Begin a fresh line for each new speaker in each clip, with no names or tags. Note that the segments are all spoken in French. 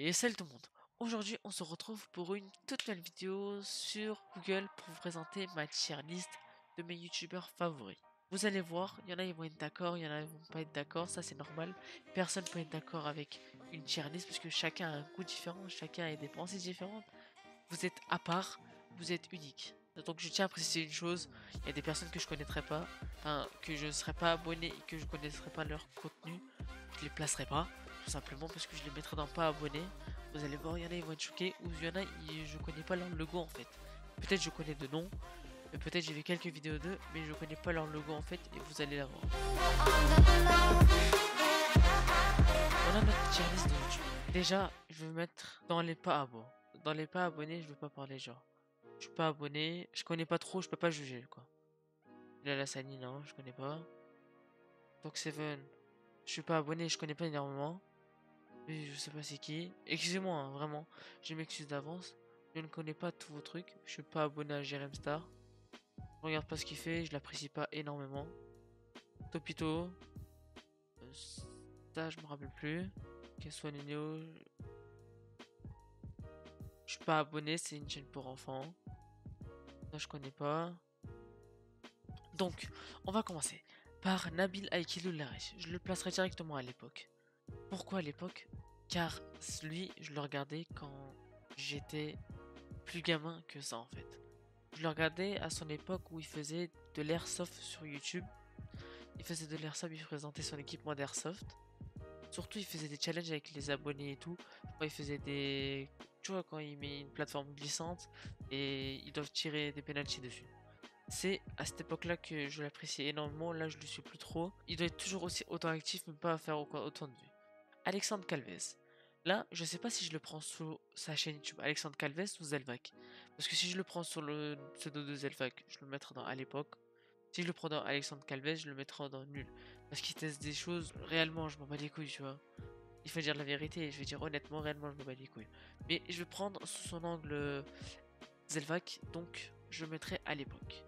Et salut tout le monde. Aujourd'hui, on se retrouve pour une toute nouvelle vidéo sur Google pour vous présenter ma tier list de mes youtubeurs favoris. Vous allez voir, il y en a ils vont être d'accord, il y en a ils vont pas être d'accord, ça c'est normal. Personne peut être d'accord avec une tier list parce que chacun a un goût différent, chacun a des pensées différentes. Vous êtes à part, vous êtes unique. Donc je tiens à préciser une chose, il y a des personnes que je connaîtrais pas, enfin que je ne serais pas abonné et que je ne connaîtrais pas leur contenu, je les placerai pas, tout simplement parce que je les mettrai dans pas abonné. Vous allez voir, il y en a ils vont être choqués, ou il y en a je connais pas leur logo en fait. Peut-être je connais de nom, mais peut-être j'ai vu quelques vidéos d'eux, mais je connais pas leur logo en fait et vous allez la voir. On a notre tier list de YouTube. Déjà, je vais mettre dans les pas abonnés. Dans les pas abonnés, je veux pas parler genre. Je suis pas abonné, je connais pas trop, je peux pas juger quoi. La Lassani, non, je connais pas. Donc Seven, je suis pas abonné, je connais pas énormément. Oui, je sais pas c'est qui. Excusez-moi, hein, vraiment. Je m'excuse d'avance. Je ne connais pas tous vos trucs. Je suis pas abonné à Jerem Star. Je regarde pas ce qu'il fait, je l'apprécie pas énormément. Topito. Ça, je me rappelle plus. Keswa Nino. Je suis pas abonné, c'est une chaîne pour enfants. Ça, je connais pas. Donc, on va commencer par Nabil Aikilou Larish. Je le placerai directement à l'époque. Pourquoi à l'époque? Car lui, je le regardais quand j'étais plus gamin que ça en fait. Je le regardais à son époque où il faisait de l'airsoft sur YouTube. Il faisait de l'airsoft, il présentait son équipement d'airsoft. Surtout, il faisait des challenges avec les abonnés et tout. Quand il faisait des... Tu vois, quand il met une plateforme glissante et ils doivent tirer des penalties dessus. C'est à cette époque-là que je l'appréciais énormément. Là, je le suis plus trop. Il doit être toujours aussi autant actif, mais pas à faire autant de vues. Alexandre Calvez. Là, je sais pas si je le prends sur sa chaîne YouTube Alexandre Calvez ou Zelvac. Parce que si je le prends sur le pseudo de Zelvac, je le mettrai dans à l'époque. Si je le prends dans Alexandre Calvez, je le mettrai dans nul. Parce qu'il teste des choses, réellement, je m'en bats les couilles, tu vois. Il faut dire la vérité, je vais dire honnêtement, réellement, je m'en bats les couilles. Mais je vais prendre sous son angle Zelvac, donc je le mettrai à l'époque.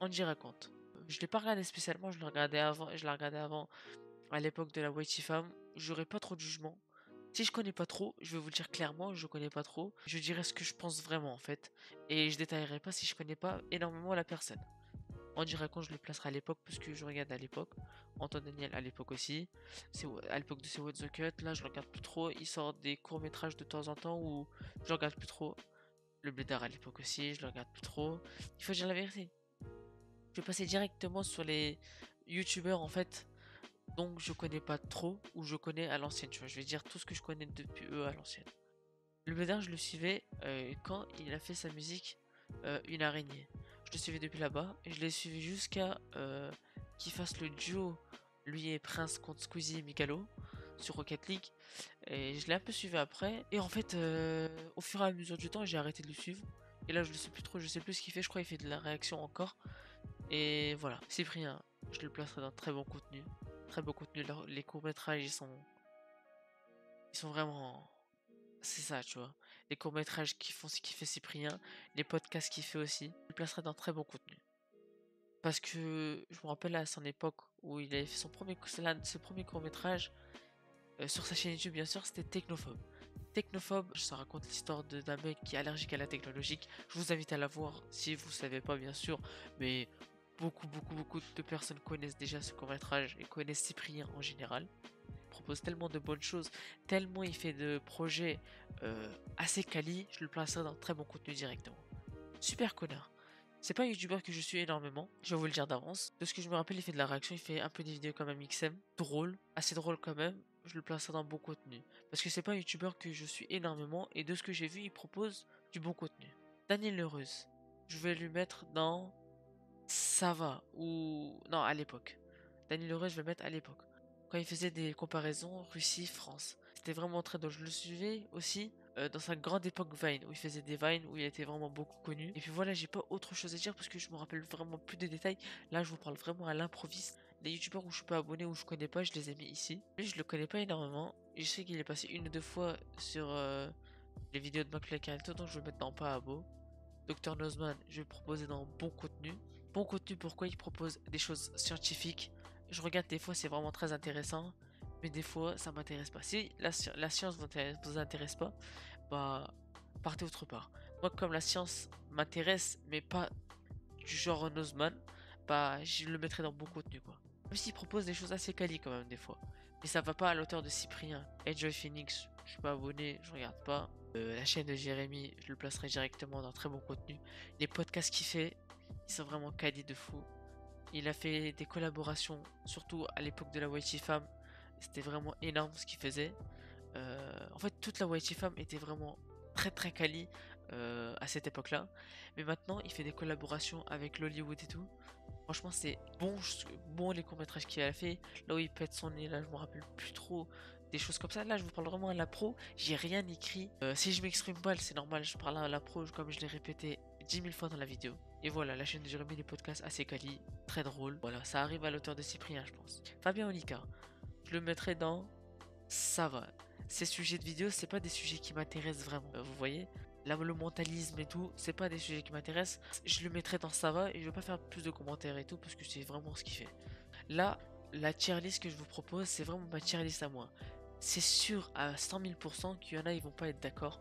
Andy raconte. Je l'ai pas regardé spécialement, je l'ai regardé avant à l'époque de la Whitey Fam. J'aurais pas trop de jugement. Si je connais pas trop, je vais vous le dire clairement, je connais pas trop. Je dirais ce que je pense vraiment en fait. Et je détaillerai pas si je connais pas énormément la personne. Andy raconte, je le placerai à l'époque parce que je regarde à l'époque. Antoine Daniel à l'époque aussi. C'est à l'époque de C'est What the Cut. Là, je le regarde plus trop. Il sort des courts métrages de temps en temps où je le regarde plus trop. Le Blédard à l'époque aussi, je le regarde plus trop. Il faut dire la vérité. Je vais passer directement sur les youtubeurs en fait, donc je connais pas trop ou je connais à l'ancienne, tu vois. Je vais dire tout ce que je connais depuis eux à l'ancienne. Le Blédard, je le suivais quand il a fait sa musique Une araignée. Je le suivais depuis là-bas et je l'ai suivi jusqu'à qu'il fasse le duo lui et Prince contre Squeezie et Mikalo sur Rocket League. Et je l'ai un peu suivi après. Et en fait, au fur et à mesure du temps, j'ai arrêté de le suivre. Et là, je le sais plus trop, je sais plus ce qu'il fait. Je crois qu'il fait de la réaction encore. Et voilà, Cyprien, je le placerai dans très bon contenu. Très beau contenu. Les courts-métrages, ils sont vraiment. C'est ça, tu vois. Les courts-métrages qui font ce qu'il fait Cyprien, les podcasts qu'il fait aussi, je le placerai dans très bon contenu. Parce que je me rappelle à son époque où il avait fait l'un de ses premiers courts-métrages sur sa chaîne YouTube, bien sûr, c'était Technophobe. Technophobe, ça raconte l'histoire d'un mec qui est allergique à la technologie. Je vous invite à la voir si vous savez pas, bien sûr, mais beaucoup de personnes connaissent déjà ce court-métrage et connaissent Cyprien en général. Il propose tellement de bonnes choses, tellement il fait de projets assez quali, je le placerai dans très bon contenu directement. Super connard. C'est pas un youtubeur que je suis énormément, je vais vous le dire d'avance. De ce que je me rappelle, il fait de la réaction, il fait un peu des vidéos comme un XM, drôle, assez drôle quand même. Je le placerai dans bon contenu. Parce que c'est pas un youtubeur que je suis énormément et de ce que j'ai vu, il propose du bon contenu. Daniel Leureuse, je vais lui mettre dans ça va ou non à l'époque. Daniel Leureuse, je vais le mettre à l'époque. Quand il faisait des comparaisons Russie-France, c'était vraiment très drôle. Je le suivais aussi dans sa grande époque Vine, où il faisait des Vines, où il était vraiment beaucoup connu. Et puis voilà, j'ai pas autre chose à dire parce que je me rappelle vraiment plus de détails. Là, je vous parle vraiment à l'improviste. Les youtubeurs où je suis pas abonné, où je connais pas, je les ai mis ici. Lui, je le connais pas énormément. Je sais qu'il est passé une ou deux fois sur les vidéos de McFly Carlton, donc je vais le mettre dans pas abo. Dr Nozman, je vais le proposer dans bon contenu. Bon contenu, pourquoi il propose des choses scientifiques. Je regarde des fois, c'est vraiment très intéressant. mais des fois ça m'intéresse pas. Si la science vous intéresse pas, bah partez autre part. Moi, comme la science m'intéresse, mais pas du genre Nozman, bah je le mettrai dans bon contenu quoi. Même s'il propose des choses assez quali quand même des fois. Mais ça va pas à l'auteur de Cyprien. Enjoy Phoenix, je suis pas abonné, je regarde pas. La chaîne de Jérémy, je le placerai directement dans très bon contenu. Les podcasts qu'il fait, ils sont vraiment quali de fou. Il a fait des collaborations, surtout à l'époque de la YT Fam. C'était vraiment énorme ce qu'il faisait. En fait, toute la YT Fam était vraiment très très quali à cette époque-là. Mais maintenant, il fait des collaborations avec l'Hollywood et tout. Franchement, c'est bon, bon les courts-métrages qu'il a fait. Là où il pète son nez, là, je me rappelle plus trop des choses comme ça. Là, je vous parle vraiment à la pro. J'ai rien écrit. Si je m'exprime pas, c'est normal. Je parle à la pro, comme je l'ai répété 10 000 fois dans la vidéo. Et voilà, la chaîne de Jérémy, des podcasts assez quali, très drôle. Voilà, ça arrive à l'auteur de Cyprien, je pense. Fabien Olicard, je le mettrai dans ça va. Ces sujets de vidéo, c'est pas des sujets qui m'intéressent vraiment. Vous voyez? Là, le mentalisme et tout, c'est pas des sujets qui m'intéressent. Je le mettrai dans ça va et je vais pas faire plus de commentaires et tout parce que c'est vraiment ce qu'il fait. Là, la tier list que je vous propose, c'est vraiment ma tier list à moi. C'est sûr à 100 000% qu'il y en a, ils vont pas être d'accord.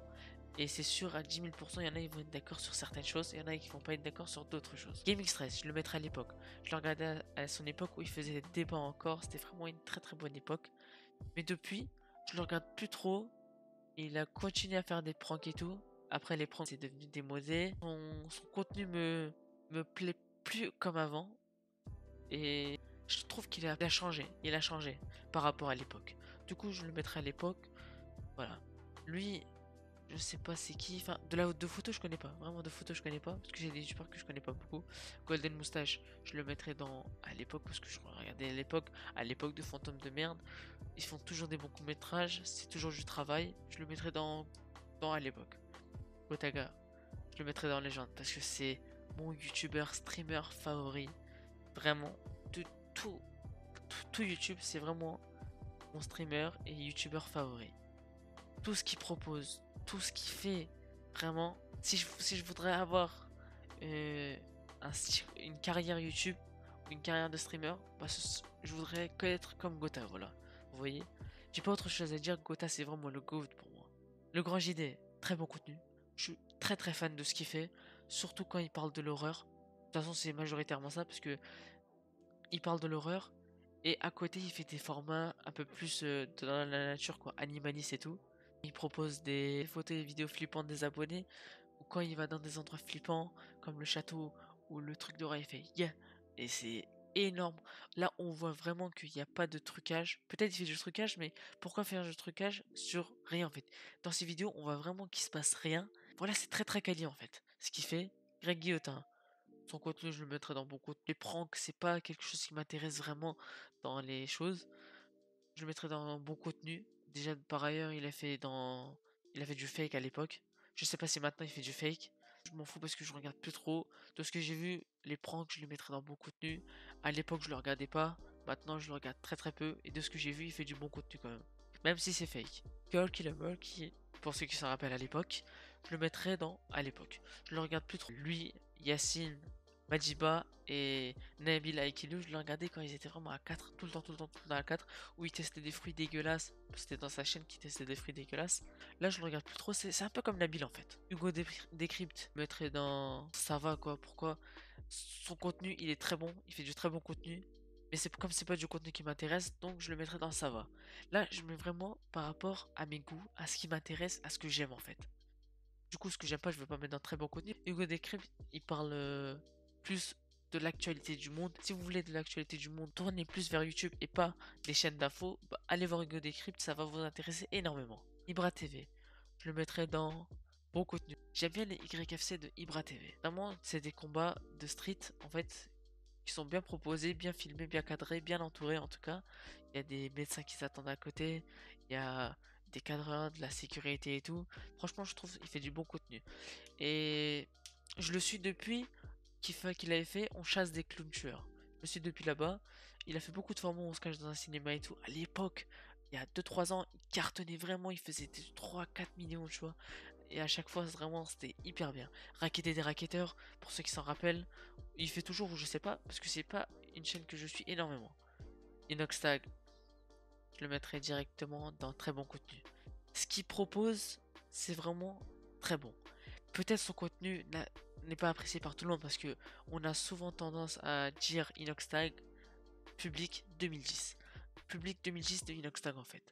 Et c'est sûr à 10 000%, il y en a, ils vont être d'accord sur certaines choses. Et il y en a qui vont pas être d'accord sur d'autres choses. Gaming Stress, je le mettrai à l'époque. Je le regardais à son époque où il faisait des débats encore. C'était vraiment une très très bonne époque. Mais depuis, je le regarde plus trop. Il a continué à faire des pranks et tout. Après les pranks, c'est devenu démodé. Son contenu me plaît plus comme avant. Et je trouve qu'il a changé. Il a changé par rapport à l'époque. Du coup, je le mettrai à l'époque. Voilà. Lui, je sais pas c'est qui. Enfin, de photo, je connais pas. Vraiment, de photo, je connais pas. Parce que j'ai des youtubeurs que je connais pas beaucoup. Golden Moustache, je le mettrai dans à l'époque. Parce que je regardais à l'époque de Fantôme de merde. Ils font toujours des bons courts-métrages. C'est toujours du travail. Je le mettrai dans à l'époque. Gotaga, je le mettrai dans Légende. Parce que c'est mon youtubeur, streamer favori. Vraiment, de tout YouTube, c'est vraiment mon streamer et youtubeur favori. Tout ce qu'il propose, tout ce qu'il fait, vraiment. Si je voudrais avoir euh, une carrière YouTube ou une carrière de streamer, bah, je voudrais être comme Gotha, voilà. Vous voyez? J'ai pas autre chose à dire. Gotha, c'est vraiment le GOAT pour moi. Le Grand JD, très bon contenu. Je suis très très fan de ce qu'il fait, surtout quand il parle de l'horreur. De toute façon, c'est majoritairement ça parce que il parle de l'horreur et à côté, il fait des formats un peu plus dans la nature, quoi, animaliste et tout. Il propose des photos et vidéos flippantes des abonnés, ou quand il va dans des endroits flippants, comme le château ou le truc d'oreille, il fait yeah! Et c'est énorme. Là, on voit vraiment qu'il n'y a pas de trucage. Peut-être il fait du trucage, mais pourquoi faire du trucage sur rien en fait? Dans ces vidéos, on voit vraiment qu'il se passe rien. Voilà, c'est très très quali en fait. Ce qu'il fait, Greg Guillotin. Son contenu, je le mettrai dans beaucoup. Les pranks, c'est pas quelque chose qui m'intéresse vraiment dans les choses. Je le mettrai dans bon contenu. Déjà, par ailleurs, il a fait du fake à l'époque. Je sais pas si maintenant il fait du fake. Je m'en fous parce que je regarde plus trop. De ce que j'ai vu, les pranks, je les mettrai dans bon contenu. À l'époque, je le regardais pas. Maintenant, je le regarde très très peu. Et de ce que j'ai vu, il fait du bon contenu quand même. Même si c'est fake. Girl Killer Girl, qui, pour ceux qui s'en rappellent à l'époque, je le mettrai dans à l'époque. Je le regarde plus trop. Lui, Yacine, Majiba et Nabil Aikilu, je le regardais quand ils étaient vraiment à 4, tout le temps, tout le temps, tout le temps à 4, où ils testaient des fruits dégueulasses. C'était dans sa chaîne qu'il testait des fruits dégueulasses. Là, je le regarde plus trop, c'est un peu comme Nabil en fait. Hugo Décrypte, je mettrais dans ça va quoi, pourquoi? Son contenu, il est très bon, il fait du très bon contenu. Mais c'est comme c'est pas du contenu qui m'intéresse, donc je le mettrai dans ça va. Là, je mets vraiment par rapport à mes goûts, à ce qui m'intéresse, à ce que j'aime en fait. Du coup, ce que j'aime pas, je vais pas mettre dans très bon contenu. Hugo Décrypte, il parle plus de l'actualité du monde. Si vous voulez de l'actualité du monde, tournez plus vers YouTube et pas des chaînes d'infos. Bah, allez voir Hugo Décrypte, ça va vous intéresser énormément. Ibra TV, je le mettrai dans bon contenu. J'aime bien les YFC de Ibra TV. Vraiment, c'est des combats de street en fait qui sont bien proposés, bien filmés, bien cadrés, bien entourés en tout cas. Il y a des médecins qui s'attendent à côté, il y a des cadreurs, de la sécurité et tout. Franchement, je trouve qu'il fait du bon contenu. Et je le suis depuis qu'il avait fait On chasse des clowns tueurs. Je le suis depuis là-bas. Il a fait beaucoup de formats où on se cache dans un cinéma et tout. À l'époque, il y a 2 3 ans, il cartonnait vraiment. Il faisait 3 4 millions, tu vois. Et à chaque fois, vraiment, c'était hyper bien. Raqueter des raquetteurs, pour ceux qui s'en rappellent. Il fait toujours, ou je sais pas, parce que c'est pas une chaîne que je suis énormément. Inoxtag, je le mettrai directement dans très bon contenu. Ce qu'il propose, c'est vraiment très bon. Peut-être son contenu n'est pas apprécié par tout le monde parce que on a souvent tendance à dire Inoxtag public 2010. Public 2010 de Inoxtag en fait.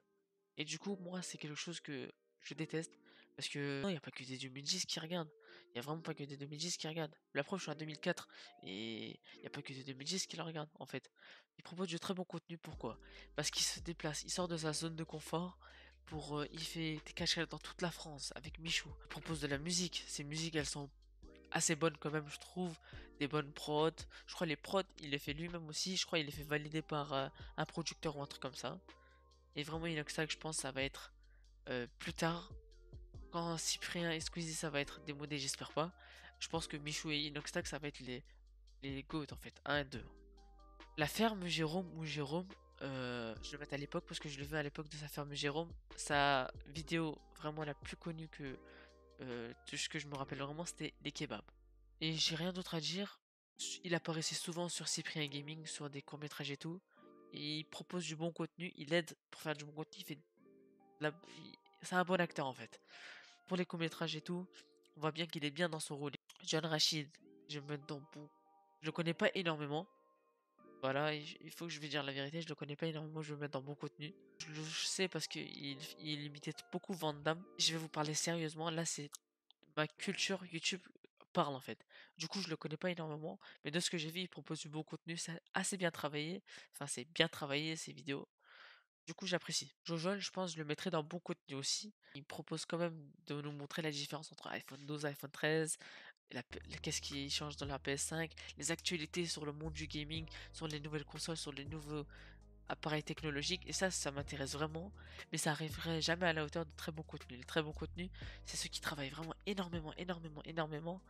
Et du coup, moi, c'est quelque chose que je déteste. Parce que non, il n'y a pas que des 2010 qui regardent. Il n'y a vraiment pas que des 2010 qui regardent. La preuve, je suis en 2004 et il n'y a pas que des 2010 qui le regardent en fait. Il propose du très bon contenu. Pourquoi? Parce qu'il se déplace, il sort de sa zone de confort. Il fait des cache dans toute la France avec Michou. Il propose de la musique. Ces musiques, elles sont assez bonnes quand même, je trouve. Des bonnes prods. Je crois les prods, il les fait lui-même aussi. Je crois il les fait valider par un producteur ou un truc comme ça. Et vraiment, Inoxtag, je pense, ça va être plus tard. Quand Cyprien et Squeezie, ça va être démodé, j'espère pas. Je pense que Michou et Inoxtag, ça va être les GOAT en fait, un et 2. La ferme Jérôme ou Jérôme, je le mets à l'époque parce que je le veux à l'époque de sa ferme Jérôme. Sa vidéo vraiment la plus connue de ce que je me rappelle vraiment, c'était les kebabs. Et j'ai rien d'autre à dire. Il apparaissait souvent sur Cyprien Gaming, sur des courts-métrages et tout. Et il propose du bon contenu, il aide pour faire du bon contenu, la- c'est un bon acteur en fait. Pour les courts-métrages et tout, on voit bien qu'il est bien dans son rôle. John Rachid, je me dans bon. Je le connais pas énormément. Voilà, il faut que je vais dire la vérité, je le connais pas énormément, je vais le mettre dans bon contenu. Je le sais parce qu'il imitait beaucoup Van Damme. Je vais vous parler sérieusement, là c'est ma culture YouTube parle en fait. Du coup, je le connais pas énormément, mais de ce que j'ai vu, il propose du bon contenu, c'est assez bien travaillé. Enfin, c'est bien travaillé ces vidéos. Du coup, j'apprécie. Jojol, je pense, je le mettrai dans bon contenu aussi. Il propose quand même de nous montrer la différence entre iPhone 12 et iPhone 13, qu'est-ce qui change dans la PS5, les actualités sur le monde du gaming, sur les nouvelles consoles, sur les nouveaux appareils technologiques. Et ça m'intéresse vraiment. Mais ça arriverait jamais à la hauteur de très bon contenu. Le très bon contenu, c'est ceux qui travaillent vraiment énormément, énormément, énormément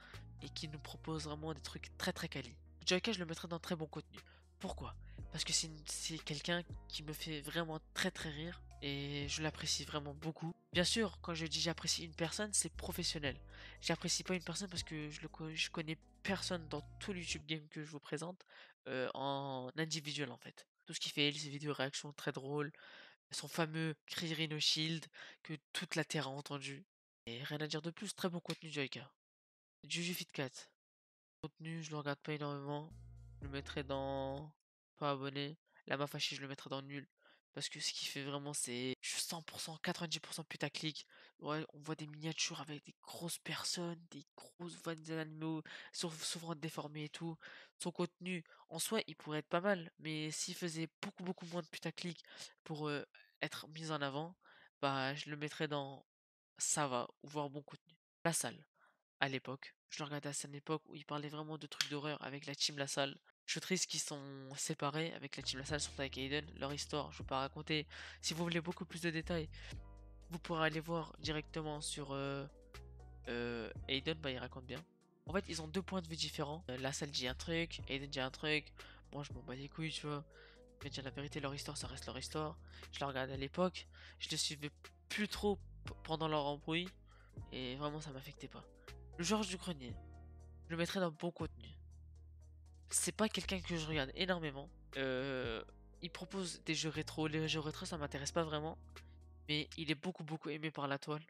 et qui nous proposent vraiment des trucs très très quali. Joyka, je le mettrai dans très bon contenu. Pourquoi? Parce que c'est quelqu'un qui me fait vraiment très très rire et je l'apprécie vraiment beaucoup. Bien sûr, quand je dis j'apprécie une personne, c'est professionnel. J'apprécie pas une personne parce que je connais personne dans tout le YouTube game que je vous présente en individuel en fait. Tout ce qu'il fait, ses vidéos réactions très drôles, son fameux cri Rhino Shield que toute la terre a entendu. Et rien à dire de plus, très bon contenu Joyka. Juju Fitcat. Contenu, je le regarde pas énormément. Je le mettrai dans pas abonné. La Mafachi, je le mettrai dans nul. Parce que ce qu'il fait vraiment, c'est 100%, 90% putaclic. Ouais, on voit des miniatures avec des grosses personnes, des grosses voix d'animaux, souvent déformés et tout. Son contenu, en soi, il pourrait être pas mal. Mais s'il faisait beaucoup, beaucoup moins de putaclic pour être mis en avant, bah, je le mettrais dans ça va, ou voir bon contenu. La salle à l'époque. Je le regardais à cette époque où ils parlaient vraiment de trucs d'horreur avec la team La Salle. Je suis triste qu'ils sont séparés avec la team La Salle, surtout avec Aiden. Leur histoire, je ne vais pas raconter. Si vous voulez beaucoup plus de détails, vous pourrez aller voir directement sur Aiden, bah il raconte bien. En fait, ils ont deux points de vue différents. La Salle dit un truc, Aiden dit un truc. Moi, je m'en bats les couilles, tu vois. Je vais dire la vérité, leur histoire, ça reste leur histoire. Je la regardais à l'époque. Je les suivais plus trop pendant leur embrouille. Et vraiment, ça m'affectait pas. Le Georges du Grenier. Je le mettrais dans bon contenu. C'est pas quelqu'un que je regarde énormément. Il propose des jeux rétro. Les jeux rétro, ça m'intéresse pas vraiment. Mais il est beaucoup, beaucoup aimé par la toile.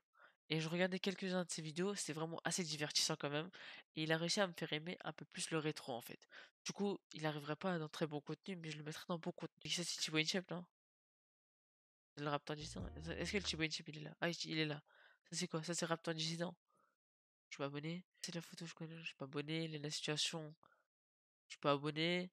Et je regardais quelques-uns de ses vidéos. C'est vraiment assez divertissant quand même. Et il a réussi à me faire aimer un peu plus le rétro en fait. Du coup, il arriverait pas dans très bon contenu, mais je le mettrais dans bon contenu. Et ça, c'est Thibaut Inchep, non? C'est le Raptor Dissident. Est-ce que le Thibaut Inchep, il est là? Ah, il est là. Ça, c'est quoi? Ça, c'est Raptor Dissident. Je suis pas abonné. C'est la photo, je connais. Je suis pas abonné. La situation. Je suis pas abonné.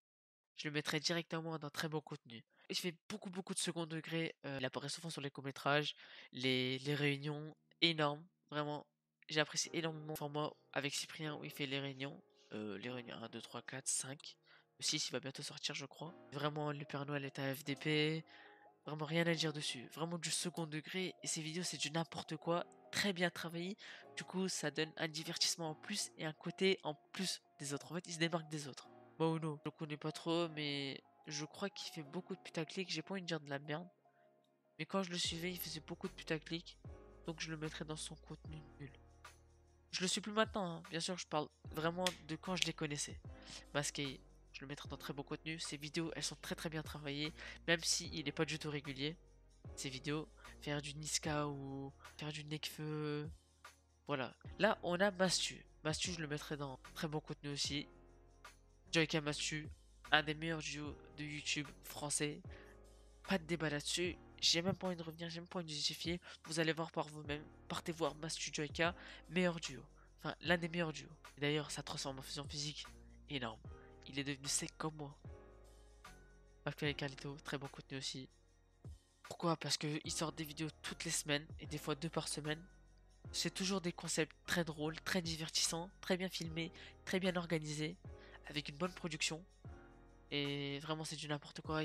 Je le mettrai directement dans très bon contenu. Il fait beaucoup beaucoup de second degré. Il apparaît souvent sur les courts-métrages, les réunions, énormes. Vraiment, j'ai apprécié énormément le format avec Cyprien où il fait les réunions 1, 2, 3, 4, 5. Le 6 il va bientôt sortir je crois. Vraiment le Père Noël est à FDP. Vraiment rien à dire dessus. Vraiment du second degré. Et ces vidéos c'est du n'importe quoi. Très bien travaillé. Du coup ça donne un divertissement en plus et un côté en plus des autres. En fait il se démarque des autres. Mauno, je le connais pas trop, mais je crois qu'il fait beaucoup de putaclic. J'ai pas envie de dire de la merde. Mais quand je le suivais, il faisait beaucoup de putaclic. Donc je le mettrais dans son contenu nul. Je le suis plus maintenant, hein. Bien sûr, je parle vraiment de quand je les connaissais. Masqué, je le mettrai dans très bon contenu. Ses vidéos, elles sont très très bien travaillées. Même s'il n'est pas du tout régulier. ses vidéos, faire du Niska ou faire du Nekfeu. Voilà. Là, on a Mastu. Mastu, je le mettrai dans très bon contenu aussi. Joyka Mastu, un des meilleurs duos de YouTube français. Pas de débat là-dessus. J'ai même pas envie de revenir, j'ai même pas envie de justifier. Vous allez voir par vous-même. Partez voir Mastu Joyka, meilleur duo. Enfin, l'un des meilleurs duos. Et d'ailleurs, sa transformation physique, énorme. Il est devenu sec comme moi. Pascal et Carlito, très bon contenu aussi. Pourquoi? Parce qu'ils sortent des vidéos toutes les semaines et des fois 2 par semaine. C'est toujours des concepts très drôles, très divertissants, très bien filmés, très bien organisés, avec une bonne production. Et vraiment, c'est du n'importe quoi.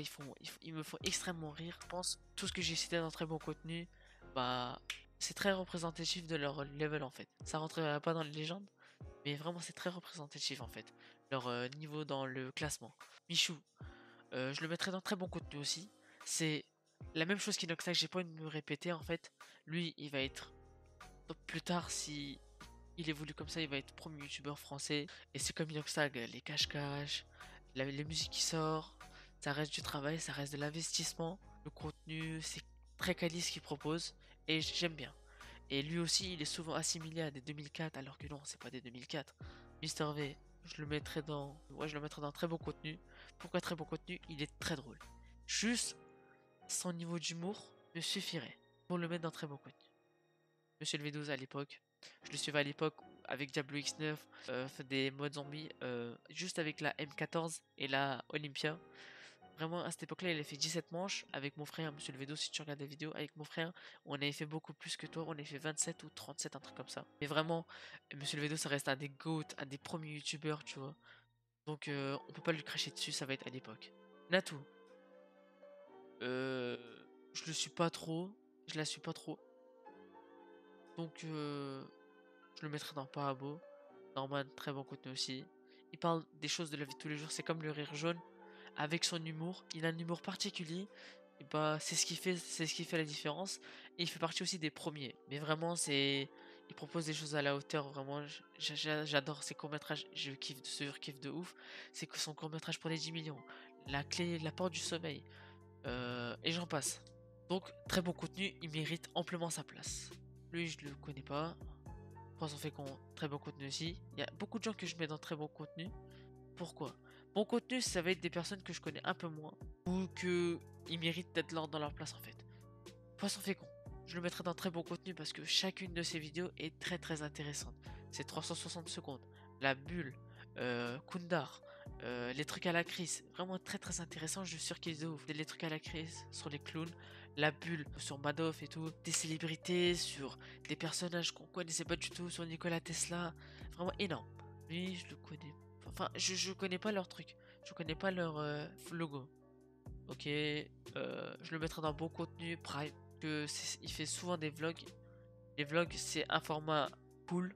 Ils me font extrêmement rire. Je pense tout ce que j'ai cité dans très bon contenu, bah, c'est très représentatif de leur level en fait. Ça rentrerait pas dans les légendes, mais vraiment, c'est très représentatif en fait. Leur niveau dans le classement. Michou, je le mettrai dans très bon contenu aussi. C'est la même chose qu'Inoxtag, j'ai pas envie de me répéter en fait. Lui, il va être plus tard, si il évolue comme ça, il va être premier youtubeur français. Et c'est comme Inoxtag, les cache-cache, les musiques qui sortent, ça reste du travail, ça reste de l'investissement. Le contenu, c'est très quali ce qu'il propose et j'aime bien. Et lui aussi, il est souvent assimilé à des 2004, alors que non, c'est pas des 2004. Mister V, je le mettrai dans, ouais, je le mettrai dans très bon contenu. Pourquoi très bon contenu? Il est très drôle. Juste, son niveau d'humour me suffirait pour le mettre dans très bon contenu. Monsieur le V12 à l'époque. Je le suivais à l'époque avec Diablo X9, fait des modes zombies, juste avec la M14 et la Olympia. Vraiment, à cette époque-là, il a fait 17 manches avec mon frère, Monsieur le V12, si tu regardes la vidéo, avec mon frère, on avait fait beaucoup plus que toi, on avait fait 27 ou 37, un truc comme ça. Mais vraiment, Monsieur le V12, ça reste un des GOAT, un des premiers youtubeurs, tu vois. Donc, on peut pas lui cracher dessus, ça va être à l'époque. Natou, euh, je le suis pas trop, je la suis pas trop. Donc, je le mettrai dans Parabo. Norman, très bon contenu aussi. Il parle des choses de la vie de tous les jours. C'est comme le rire jaune. Avec son humour. Il a un humour particulier. Et bah, c'est ce qui fait la différence. Et il fait partie aussi des premiers. Mais vraiment, il propose des choses à la hauteur. Vraiment, j'adore ses courts-métrages. Je kiffe de ouf. C'est que son court-métrage pour les 10 millions. La clé, la porte du sommeil. Et j'en passe. Donc, très bon contenu. Il mérite amplement sa place. Lui, je le connais pas. Poisson fécond, très bon contenu aussi. Il y a beaucoup de gens que je mets dans très bon contenu. Pourquoi? Bon contenu, ça va être des personnes que je connais un peu moins ou que ils méritent d'être dans leur place en fait. Poisson fécond, je le mettrai dans très bon contenu parce que chacune de ces vidéos est très très intéressante. C'est 360 secondes. La bulle, Kundar, les trucs à la crise, vraiment très très intéressant. Je suis sûr qu'ils ouvrent les trucs à la crise sur les clowns, la bulle sur Madoff et tout, des célébrités, sur des personnages qu'on connaissait pas du tout, sur Nikola Tesla, vraiment énorme. Lui, je le connais. Je connais pas leur truc, je connais pas leur logo. Ok, je le mettrai dans bon contenu, Prime, il fait souvent des vlogs. Les vlogs, c'est un format cool.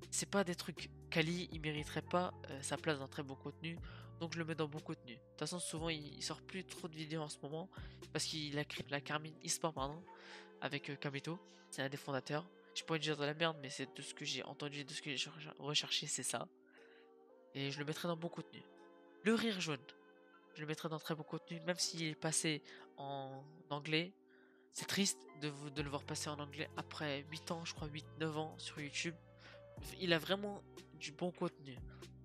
C'est pas des trucs quali, il mériterait pas sa place dans très bon contenu. Donc je le mets dans bon contenu. De toute façon, souvent il sort plus trop de vidéos en ce moment parce qu'il a créé la Carmine eSport pardon avec Kamito. C'est un des fondateurs. Je pourrais dire de la merde, mais c'est de ce que j'ai entendu, de ce que j'ai recherché, c'est ça. Et je le mettrai dans bon contenu. Le rire jaune, je le mettrai dans très bon contenu, même s'il est passé en anglais. C'est triste de le voir passer en anglais après 8 ans, je crois 8 9 ans sur YouTube. Il a vraiment du bon contenu.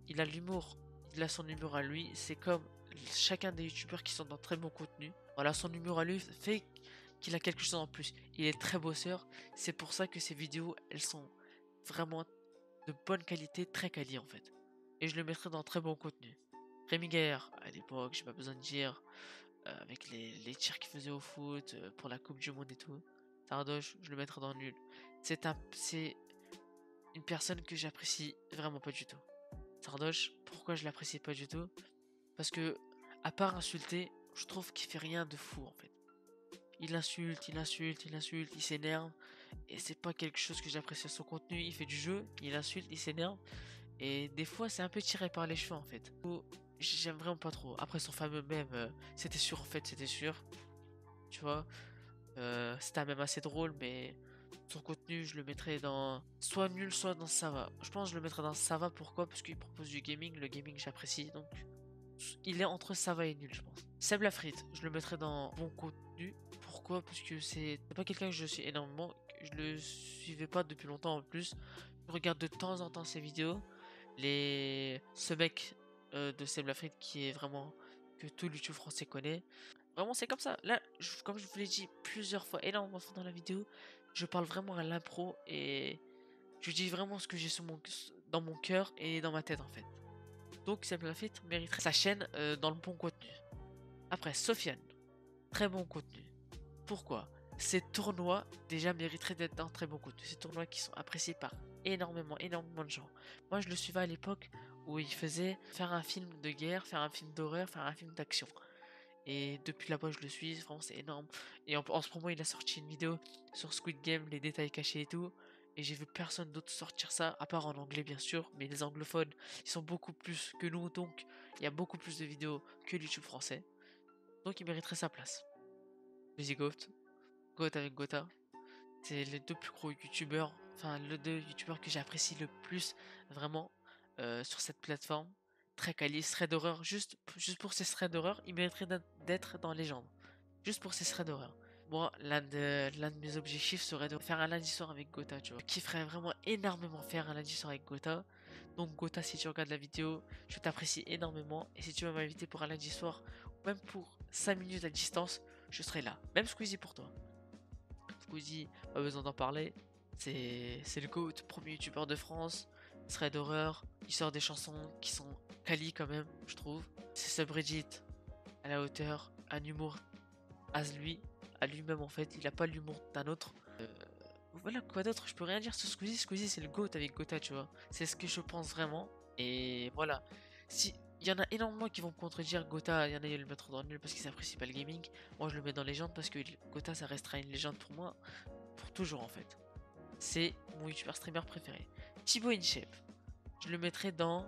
Il a l'humour. Il a son humour à lui. C'est comme chacun des youtubeurs qui sont dans très bon contenu. Voilà, son humour à lui fait qu'il a quelque chose en plus. Il est très bosseur. C'est pour ça que ses vidéos, elles sont vraiment de bonne qualité, très quali en fait. Et je le mettrai dans très bon contenu. Rémi Gaillard, à l'époque, j'ai pas besoin de dire, avec les tirs qu'il faisait au foot, pour la Coupe du Monde et tout. Sardoche, je le mettrai dans nul. C'est une personne que j'apprécie vraiment pas du tout. Sardoche, pourquoi je l'apprécie pas du tout? Parce que, à part insulter, je trouve qu'il fait rien de fou en fait. Il insulte, il insulte, il insulte, il s'énerve. Et c'est pas quelque chose que j'apprécie à son contenu. Il fait du jeu, il insulte, il s'énerve. Et des fois, c'est un peu tiré par les cheveux en fait. J'aime vraiment pas trop. Après, son fameux mème, c'était sûr en fait, c'était sûr. Tu vois, c'était un mème assez drôle, mais son contenu, je le mettrais dans soit nul, soit dans ça va. Je pense que je le mettrais dans ça va. Pourquoi? Parce qu'il propose du gaming. Le gaming, j'apprécie. Donc, il est entre ça va et nul, je pense. Seb Lafrite, je le mettrais dans bon contenu. Pourquoi? Parce que c'est pas quelqu'un que je suis énormément. Je le suivais pas depuis longtemps en plus. Je regarde de temps en temps ses vidéos. Ce mec de Seb Lafrite qui est vraiment que tout le YouTube français connaît. Vraiment, c'est comme ça. Là, comme je vous l'ai dit plusieurs fois, énormément de fois dans la vidéo, je parle vraiment à l'impro et je dis vraiment ce que j'ai dans mon cœur et dans ma tête en fait. Donc, Seb Lafrite mériterait sa chaîne dans le bon contenu. Après, Sofiane, très bon contenu. Pourquoi? Ces tournois déjà mériteraient d'être d'un très bon contenu. Ces tournois qui sont appréciés par énormément de gens. Moi, je le suivais à l'époque où il faisait faire un film de guerre, faire un film d'horreur, faire un film d'action. Et depuis là-bas, je le suis, vraiment, c'est énorme. Et en ce moment, il a sorti une vidéo sur Squid Game, les détails cachés et tout. Et j'ai vu personne d'autre sortir ça, à part en anglais, bien sûr. Mais les anglophones, ils sont beaucoup plus que nous, donc il y a beaucoup plus de vidéos que YouTube français. Donc, il mériterait sa place. Busy Goat, Goat avec Gotha. C'est les deux plus gros youtubeurs, enfin les deux youtubeurs que j'apprécie le plus vraiment sur cette plateforme. Très quali, thread d'horreur, juste pour ces threads d'horreur, il mériterait d'être dans Légende. Juste pour ces threads d'horreur. Moi, l'un de mes objectifs serait de faire un lundi soir avec Gotha, tu vois. Qui ferait vraiment énormément faire un lundi soir avec Gotha. Donc Gotha, si tu regardes la vidéo, je t'apprécie énormément. Et si tu veux m'inviter pour un lundi soir, ou même pour 5 minutes à distance, je serai là. Même Squeezie pour toi. Squeezie, pas besoin d'en parler. C'est le GOAT, premier youtubeur de France. Thread d'horreur. Il sort des chansons qui sont quali quand même, je trouve. C'est Subreddit à la hauteur, un humour à lui, à lui-même en fait. Il a pas l'humour d'un autre. Voilà, quoi d'autre, je peux rien dire sur Squeezie. Squeezie, c'est le GOAT avec Gotha, tu vois. C'est ce que je pense vraiment. Et voilà. Si. Il y en a énormément qui vont me contredire. Gotha, il y en a qui le mettre dans le nul parce qu'ils apprécient pas le gaming. Moi, je le mets dans légende parce que Gotha, ça restera une légende pour moi. Pour toujours, en fait. C'est mon youtubeur streamer préféré. Thibaut InShape. Je le mettrai dans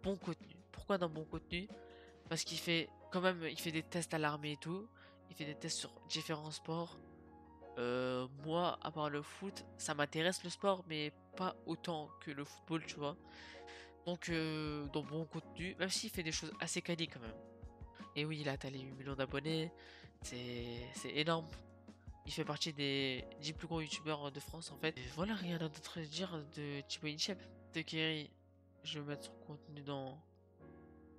bon contenu. Pourquoi dans bon contenu? Parce qu'il fait quand même, il fait des tests à l'armée et tout. Il fait des tests sur différents sports. Moi, à part le foot, ça m'intéresse le sport, mais pas autant que le football, tu vois. Donc, dans bon contenu, même s'il fait des choses assez quali quand même. Et oui, il a atteint les 8 millions d'abonnés, c'est énorme. Il fait partie des 10 plus gros youtubeurs de France en fait. Et voilà, rien d'autre à dire de Thibaut InShape. De Kerry, je vais mettre son contenu dans.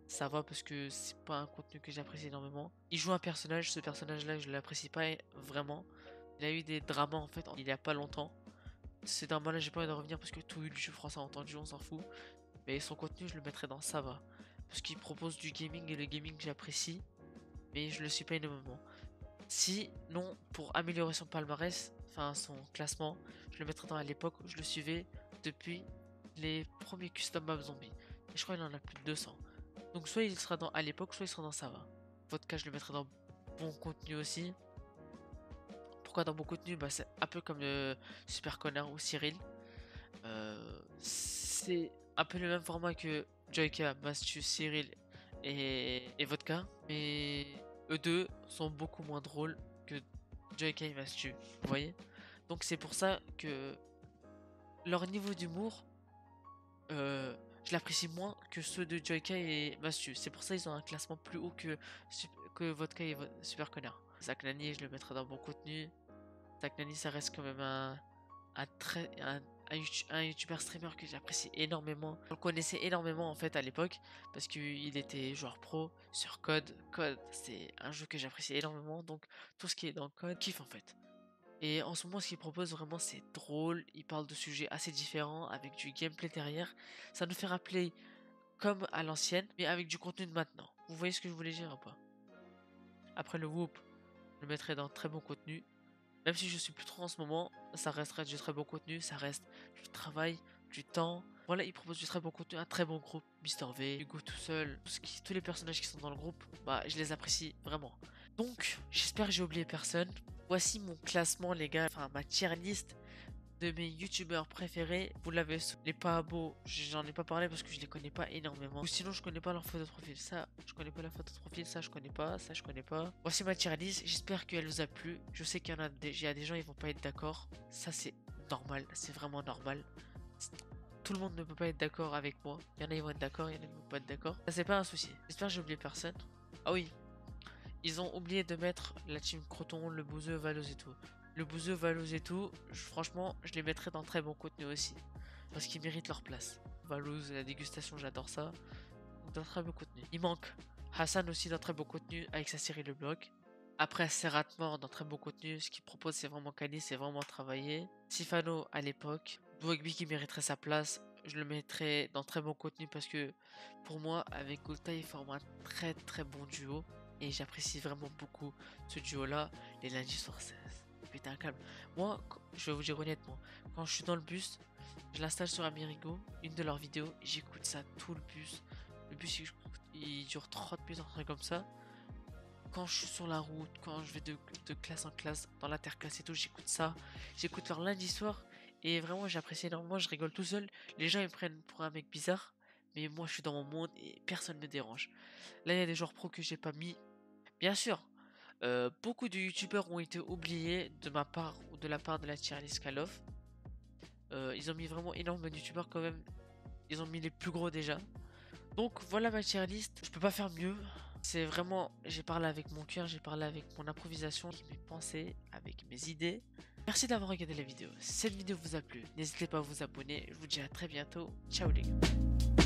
Ça va parce que c'est pas un contenu que j'apprécie énormément. Il joue un personnage, ce personnage-là, je l'apprécie pas vraiment. Il a eu des dramas en fait il y a pas longtemps. Ces dramas-là, j'ai pas envie de revenir parce que tout le YouTube français a entendu, on s'en fout. Mais son contenu, je le mettrais dans ça va. Parce qu'il propose du gaming et le gaming j'apprécie. Mais je le suis pas énormément. Si, non, pour améliorer son palmarès, enfin son classement, je le mettrais dans à l'époque où je le suivais depuis les premiers custom map zombies. Et je crois qu'il en a plus de 200. Donc soit il sera dans à l'époque, soit il sera dans ça va. Vodka, je le mettrai dans bon contenu aussi. Pourquoi dans bon contenu? Bah c'est un peu comme le Super Connard ou Cyril. C'est un peu le même format que Joyka, Mastu, Cyril et Vodka. Mais eux deux sont beaucoup moins drôles que Joyka et Mastu. Vous voyez? Donc c'est pour ça que leur niveau d'humour, je l'apprécie moins que ceux de Joyka et Mastu. C'est pour ça qu'ils ont un classement plus haut que Vodka et Super Connard. Zach Nani, je le mettrai dans bon contenu. Zach Nani, ça reste quand même un très un youtubeur streamer que j'apprécie énormément. Je le connaissais énormément en fait à l'époque parce qu'il était joueur pro sur Code. Code, c'est un jeu que j'apprécie énormément, donc tout ce qui est dans Code, kiffe en fait. Et en ce moment, ce qu'il propose vraiment, c'est drôle. Il parle de sujets assez différents avec du gameplay derrière. Ça nous fait rappeler comme à l'ancienne, mais avec du contenu de maintenant. Vous voyez ce que je voulais dire ou pas? Après le Whoop, je le mettrai dans très bon contenu. Même si je suis plus trop en ce moment, ça restera du très bon contenu, ça reste du travail, du temps. Voilà, il propose du très bon contenu, un très bon groupe. Mister V, Hugo tout seul, tous les personnages qui sont dans le groupe, bah je les apprécie vraiment. Donc, j'espère que j'ai oublié personne. Voici mon classement les gars, enfin ma tier list de mes youtubeurs préférés. Vous l'avez sous les pas beaux, j'en ai pas parlé parce que je les connais pas énormément. Ou sinon je connais pas leur photo de profil. Ça, je connais pas la photo de profil, ça je connais pas, ça je connais pas. Voici ma tier list, j'espère qu'elle vous a plu. Je sais qu'il y en a il y a des gens ils vont pas être d'accord. Ça c'est normal, c'est vraiment normal. Tout le monde ne peut pas être d'accord avec moi. Il y en a ils vont être d'accord, il y en a ils vont pas être d'accord. Ça c'est pas un souci. J'espère que j'ai oublié personne. Ah oui. Ils ont oublié de mettre la team Croton, le Bouzeux, Valouz et tout. Le Bouzeux, Valouz et tout, franchement, je les mettrais dans très bon contenu aussi. Parce qu'ils méritent leur place. Valouz, la dégustation, j'adore ça. Donc, dans très beau contenu. Il manque Hassan aussi dans très beau contenu avec sa série Le Bloc. Après, Serrat Mort dans très beau contenu. Ce qu'il propose, c'est vraiment quali, c'est vraiment travaillé. Sifano à l'époque. Dwagby qui mériterait sa place. Je le mettrais dans très bon contenu parce que pour moi, avec Golta, il forme un très bon duo. Et j'apprécie vraiment beaucoup ce duo-là. Les lundis soirs, c'est péter un câble. Moi, je vais vous dire honnêtement, quand je suis dans le bus, je l'installe sur Amerigo, une de leurs vidéos, et j'écoute ça tout le bus. Le bus, il dure 30 minutes, un truc comme ça. Quand je suis sur la route, quand je vais de classe en classe, dans l'interclasse et tout, j'écoute ça. J'écoute leur lundi soir. Et vraiment, j'apprécie énormément, je rigole tout seul. Les gens, ils me prennent pour un mec bizarre. Mais moi, je suis dans mon monde et personne ne me dérange. Là, il y a des joueurs pro que j'ai pas mis. Bien sûr, beaucoup de youtubeurs ont été oubliés de ma part ou de la part de la tier list Call of. Ils ont mis vraiment énormément de youtubeurs quand même. Ils ont mis les plus gros déjà. Donc voilà ma tier list. Je peux pas faire mieux. C'est vraiment, j'ai parlé avec mon cœur, j'ai parlé avec mon improvisation, avec mes pensées, avec mes idées. Merci d'avoir regardé la vidéo. Si cette vidéo vous a plu, n'hésitez pas à vous abonner. Je vous dis à très bientôt. Ciao les gars.